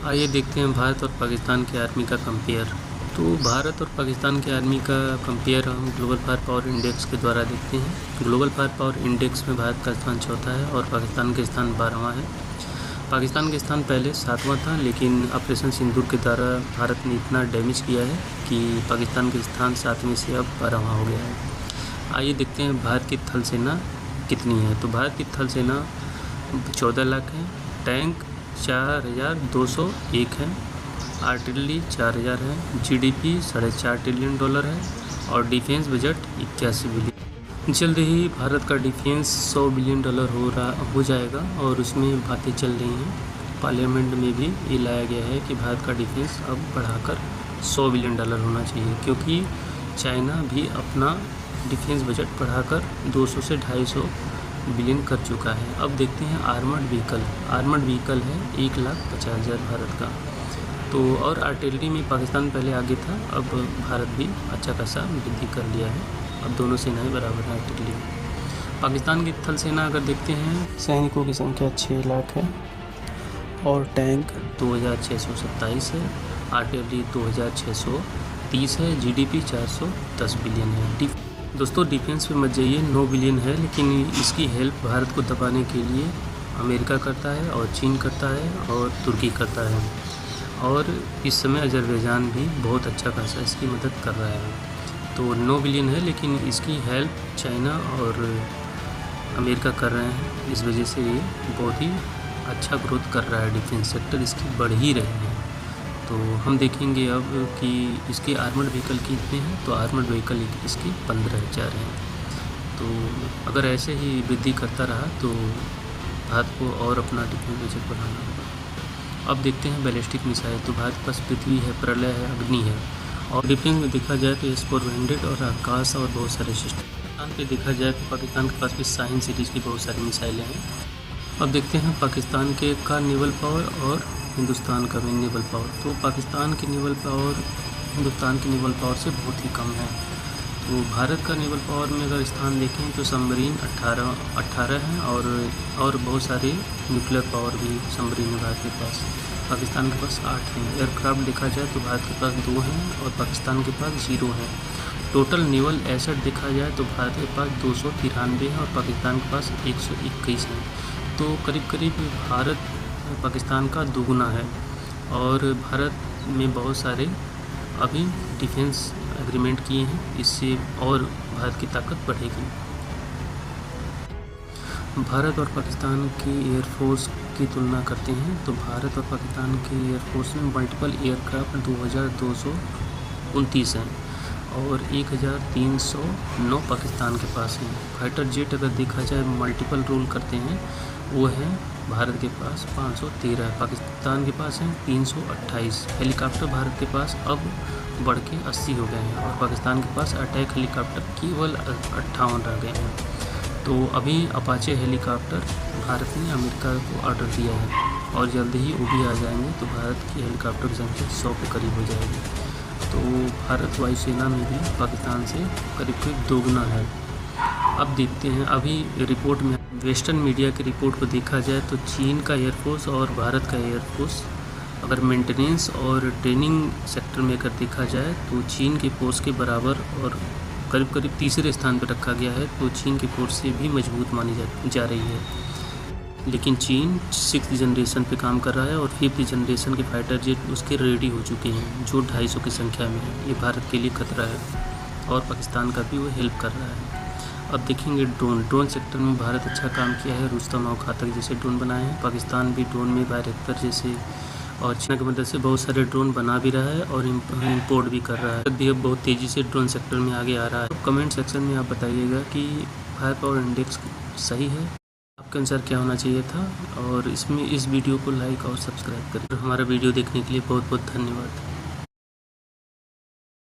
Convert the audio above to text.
आइए देखते हैं भारत और पाकिस्तान की आर्मी का कंपेयर। तो भारत और पाकिस्तान की आर्मी का कंपेयर हम ग्लोबल फायर पावर इंडेक्स के द्वारा देखते हैं। ग्लोबल फायर पावर इंडेक्स में भारत का स्थान चौथा है और पाकिस्तान का स्थान 12वां है। पाकिस्तान का स्थान पहले 7वां था, लेकिन ऑपरेशन सिंदूर के द्वारा भारत ने इतना डैमेज किया है कि पाकिस्तान का स्थान 7वें से अब 12वां हो गया है। आइए देखते हैं भारत की थल सेना कितनी है। तो भारत की थल सेना 14 लाख है, टैंक 4201 है, आर्टिलरी 4000 है, जीडीपी $4.5 ट्रिलियन है और डिफेंस बजट 81 बिलियन। जल्द ही भारत का डिफेंस $100 बिलियन हो जाएगा और उसमें बातें चल रही हैं। पार्लियामेंट में भी ये लाया गया है कि भारत का डिफेंस अब बढ़ाकर $100 बिलियन होना चाहिए, क्योंकि चाइना भी अपना डिफेंस बजट बढ़ाकर 200 से 250 बिलियन कर चुका है। अब देखते हैं आर्मर्ड व्हीकल है 1,50,000 भारत का। तो और आर्टिलरी में पाकिस्तान पहले आगे था, अब भारत भी अच्छा खासा वृद्धि कर लिया है। अब दोनों सेनाएं बराबर हैं आर्टिलरी में। पाकिस्तान की थल सेना अगर देखते हैं, सैनिकों की संख्या 6 लाख है और टैंक 2627 है, आर्टिलरी 2630 है, जीडीपी 410 बिलियन है। दोस्तों डिफेंस पे मत जाइए, 9 बिलियन है, लेकिन इसकी हेल्प भारत को दबाने के लिए अमेरिका करता है और चीन करता है और तुर्की करता है, और इस समय अजरबैजान भी बहुत अच्छा खासा इसकी मदद कर रहा है। तो 9 बिलियन है, लेकिन इसकी हेल्प चाइना और अमेरिका कर रहे हैं। इस वजह से ये बहुत ही अच्छा ग्रोथ कर रहा है, डिफेंस सेक्टर इसकी बढ़ ही रही है। तो हम देखेंगे अब कि इसके आर्मर्ड व्हीकल कितने हैं। तो आर्मर्ड व्हीकल इसकी 15,000 हैं। तो अगर ऐसे ही वृद्धि करता रहा तो भारत को और अपना डिफेंस बजट बढ़ाना होगा। अब देखते हैं बैलिस्टिक मिसाइल। तो भारत के पास पृथ्वी है, प्रलय है, अग्नि है, और डिफेंस में देखा जाए तो S-400 और आकाश और बहुत सारे सिस्टम। पाकिस्तान पे देखा जाए तो पाकिस्तान के पास भी शाहीन सीरीज़ की बहुत सारी मिसाइलें हैं। अब देखते हैं पाकिस्तान के का नेवल पावर और हिंदुस्तान का भी नेवल पावर। तो पाकिस्तान की नेवल पावर हिंदुस्तान की नेवल पावर से बहुत ही कम है। तो भारत का नेवल पावर में अगर स्थान देखें तो सबमरीन 18 हैं और बहुत सारे न्यूक्लियर पावर भी सबमरीन है भारत के पास। पाकिस्तान के पास 8 हैं। एयरक्राफ्ट देखा जाए तो भारत के पास 2 हैं और पाकिस्तान के पास 0 है। टोटल नेवल एसेट देखा जाए तो भारत के पास 293 है और पाकिस्तान के पास 121 हैं। तो करीब करीब भारत पाकिस्तान का दोगुना है, और भारत में बहुत सारे अभी डिफेंस एग्रीमेंट किए हैं, इससे और भारत की ताकत बढ़ेगी। भारत और पाकिस्तान की एयरफोर्स की तुलना करते हैं तो भारत और पाकिस्तान की एयरफोर्स में मल्टीपल एयरक्राफ्ट 2229 हैं और 1309 पाकिस्तान के पास हैं। फाइटर जेट अगर देखा जाए मल्टीपल रोल करते हैं, वो है भारत के पास 513 है, पाकिस्तान के पास हैं 328। हेलीकॉप्टर भारत के पास अब बढ़ के 80 हो गए हैं और पाकिस्तान के पास अटैक हेलीकॉप्टर केवल 58 रह गए हैं। तो अभी अपाचे हेलीकॉप्टर भारत ने अमेरिका को ऑर्डर दिया है और जल्द ही वो भी आ जाएंगे, तो भारत की हेलीकॉप्टर की संख्या 100 के करीब हो जाएगी। तो भारत वायुसेना में भी पाकिस्तान से करीब करीब दोगुना है। अब देखते हैं, अभी रिपोर्ट में वेस्टर्न मीडिया की रिपोर्ट को देखा जाए तो चीन का एयरफोर्स और भारत का एयरफोर्स अगर मेंटेनेंस और ट्रेनिंग सेक्टर में अगर देखा जाए तो चीन की फोर्स के बराबर और करीब करीब तीसरे स्थान पर रखा गया है। तो चीन की फोर्स से भी मजबूत मानी जा रही है, लेकिन चीन 6th जनरेशन पे काम कर रहा है और 5th जनरेशन के फाइटर जेट उसके रेडी हो चुके हैं, जो 250 की संख्या में है। ये भारत के लिए खतरा है और पाकिस्तान का भी वो हेल्प कर रहा है। अब देखेंगे ड्रोन सेक्टर में भारत अच्छा काम किया है। रुस्तम और घातक जैसे ड्रोन बनाए हैं। पाकिस्तान भी ड्रोन में बायरक्टर जैसे और चाइना की मदद से बहुत सारे ड्रोन बना भी रहा है और इंपोर्ट भी कर रहा है। भारत भी अब बहुत तेज़ी से ड्रोन सेक्टर में आगे आ रहा है। तो कमेंट सेक्शन में आप बताइएगा कि फायर पावर इंडेक्स सही है, आपके अनुसार क्या होना चाहिए था, और इस वीडियो को लाइक और सब्सक्राइब करें। हमारा वीडियो देखने के लिए बहुत बहुत धन्यवाद।